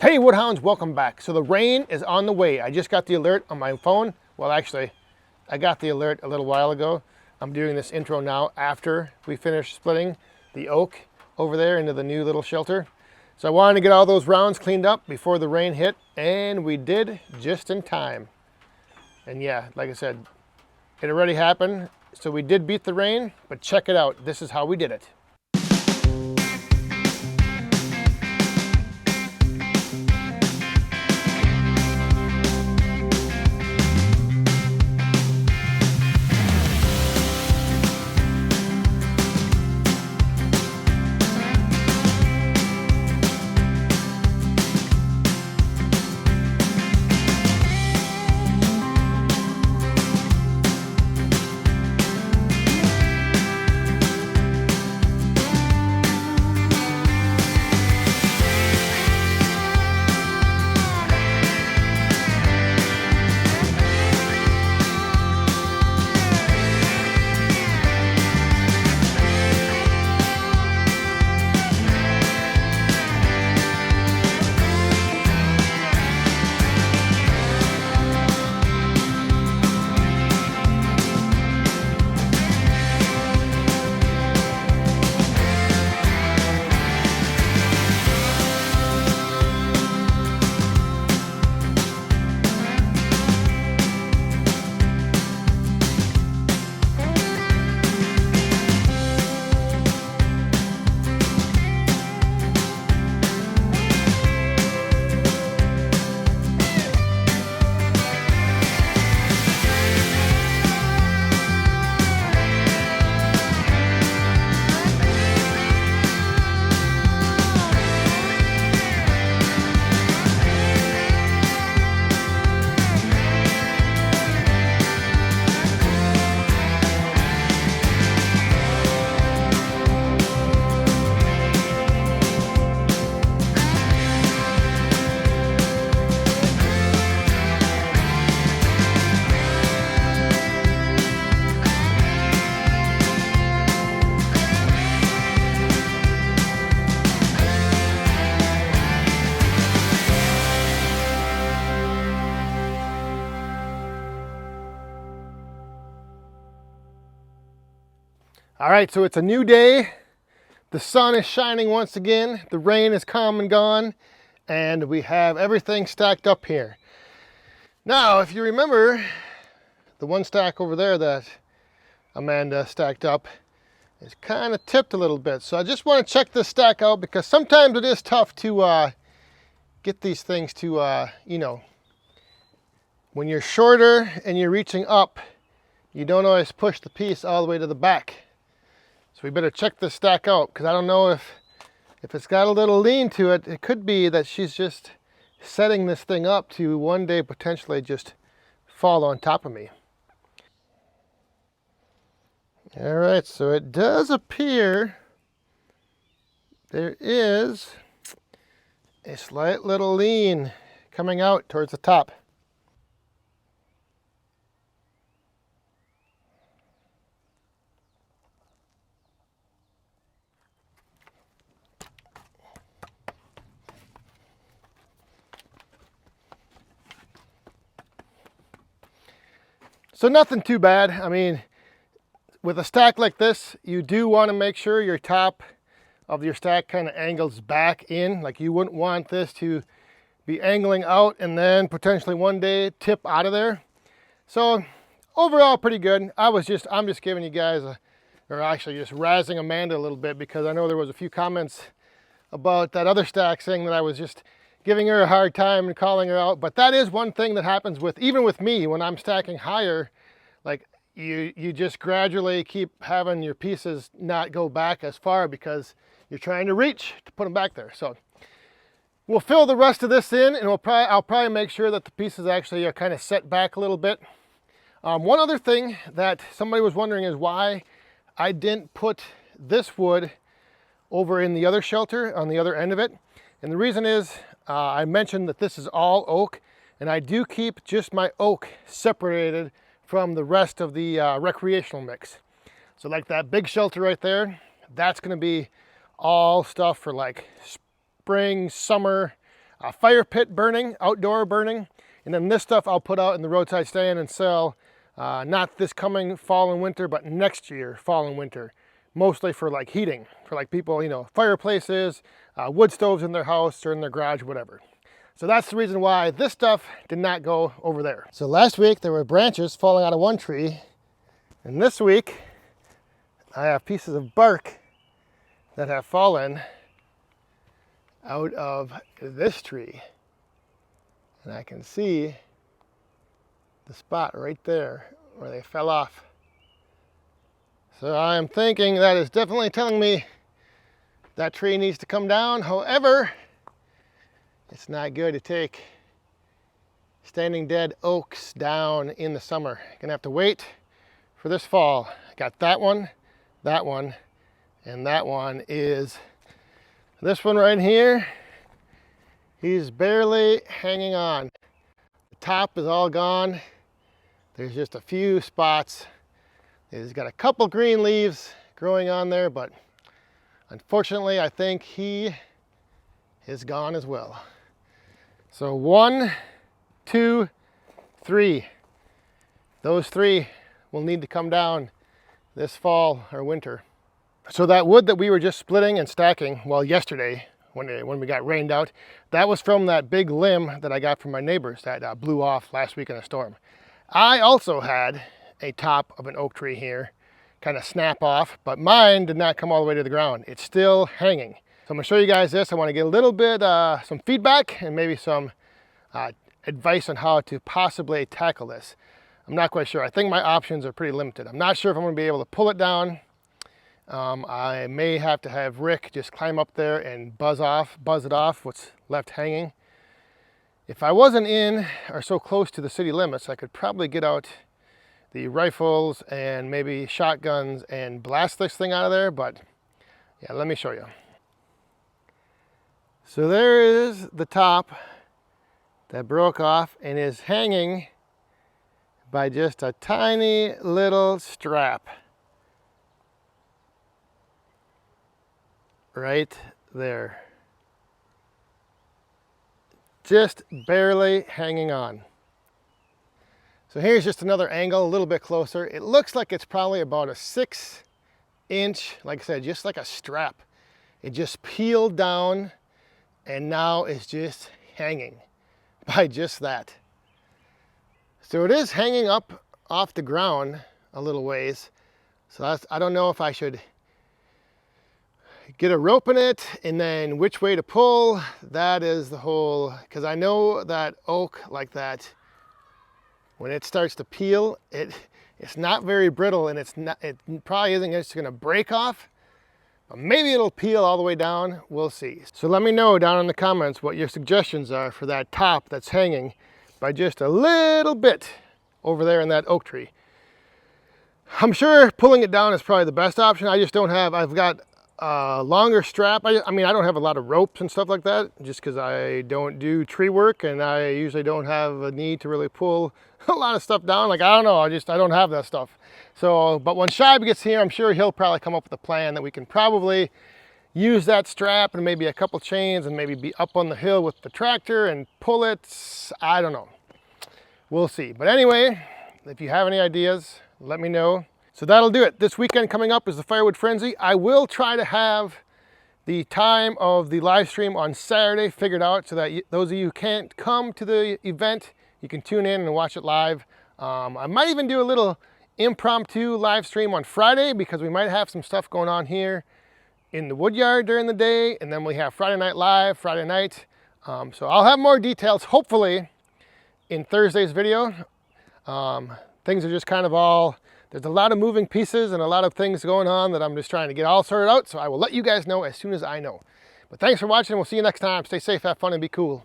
Hey Woodhounds, welcome back. So the rain is on the way. I just got the alert on my phone. Well, actually, I got the alert a little while ago. I'm doing this intro now after we finish splitting the oak over there into the new little shelter. So I wanted to get all those rounds cleaned up before the rain hit, and we did just in time. And yeah, like I said, it already happened. So we did beat the rain, but check it out. This is how we did it. All right, so it's a new day. The sun is shining once again. The rain is come and gone, and we have everything stacked up here. Now, if you remember, the one stack over there that Amanda stacked up is kind of tipped a little bit. So I just want to check this stack out because sometimes it is tough to get these things to, when you're shorter and you're reaching up, you don't always push the piece all the way to the back. So we better check this stack out because I don't know if it's got a little lean to it. It could be that she's just setting this thing up to one day potentially just fall on top of me. All right, so it does appear there is a slight little lean coming out towards the top. So nothing too bad. I mean, with a stack like this, you do want to make sure your top of your stack kind of angles back in. Like you wouldn't want this to be angling out and then potentially one day tip out of there. So overall pretty good. I'm just giving you guys or actually just razzing Amanda a little bit because I know there was a few comments about that other stack saying that I was just giving her a hard time and calling her out. But that is one thing that happens even with me when I'm stacking higher. Like you just gradually keep having your pieces not go back as far because you're trying to reach to put them back there. So we'll fill the rest of this in, and I'll probably make sure that the pieces actually are kind of set back a little bit. One other thing that somebody was wondering is why I didn't put this wood over in the other shelter on the other end of it. And the reason is I mentioned that this is all oak, and I do keep just my oak separated from the rest of the recreational mix. So like that big shelter right there, that's going to be all stuff for like spring, summer, fire pit burning, outdoor burning. And then this stuff I'll put out in the roadside stand and sell, not this coming fall and winter, but next year, fall and winter. Mostly for like heating, for like people, you know, fireplaces, wood stoves in their house or in their garage, whatever. So that's the reason why this stuff did not go over there. So last week there were branches falling out of one tree, and this week I have pieces of bark that have fallen out of this tree. And I can see the spot right there where they fell off. So I'm thinking that is definitely telling me that tree needs to come down. However, it's not good to take standing dead oaks down in the summer. You're gonna have to wait for this fall. I got that one, and that one is this one right here. He's barely hanging on. The top is all gone. There's just a few spots. He's got a couple green leaves growing on there, but unfortunately, I think he is gone as well. So 1, 2, 3. Those 3 will need to come down this fall or winter. So that wood that we were just splitting and stacking, well, yesterday when we got rained out, that was from that big limb that I got from my neighbors that blew off last week in a storm. I also had a top of an oak tree here kind of snap off, but mine did not come all the way to the ground. It's still hanging. So I'm gonna show you guys this. I want to get a little bit some feedback and maybe some advice on how to possibly tackle this. I'm not quite sure. I think my options are pretty limited. I'm not sure if I'm gonna be able to pull it down. I may have to have Rick just climb up there and buzz it off what's left hanging. If I wasn't in or so close to the city limits, I could probably get out the rifles and maybe shotguns and blast this thing out of there, but yeah, let me show you. So there is the top that broke off and is hanging by just a tiny little strap right there. Just barely hanging on. So here's just another angle, a little bit closer. It looks like it's probably about a 6-inch, like I said, just like a strap. It just peeled down and now it's just hanging by just that. So it is hanging up off the ground a little ways. So I don't know if I should get a rope in it and then which way to pull. That is the whole, because I know that oak like that, when it starts to peel, it's not very brittle, and it probably isn't just gonna break off, but maybe it'll peel all the way down. We'll see. So let me know down in the comments what your suggestions are for that top that's hanging by just a little bit over there in that oak tree. I'm sure pulling it down is probably the best option. I just don't have, I've got a longer strap. I mean, I don't have a lot of ropes and stuff like that, just because I don't do tree work and I usually don't have a need to really pull a lot of stuff down. Like, I don't know, I don't have that stuff. So, but when Shibe gets here, I'm sure he'll probably come up with a plan that we can probably use that strap and maybe a couple chains and maybe be up on the hill with the tractor and pull it. I don't know. We'll see. But anyway, if you have any ideas, let me know. So that'll do it. This weekend coming up is the Firewood Frenzy. I will try to have the time of the live stream on Saturday figured out so that those of you who can't come to the event, you can tune in and watch it live. I might even do a little impromptu live stream on Friday because we might have some stuff going on here in the wood yard during the day, and then we have Friday Night Live, Friday night. So I'll have more details, hopefully, in Thursday's video. Things are just kind of all, there's a lot of moving pieces and a lot of things going on that I'm just trying to get all sorted out, so I will let you guys know as soon as I know. But thanks for watching. We'll see you next time. Stay safe, have fun, and be cool.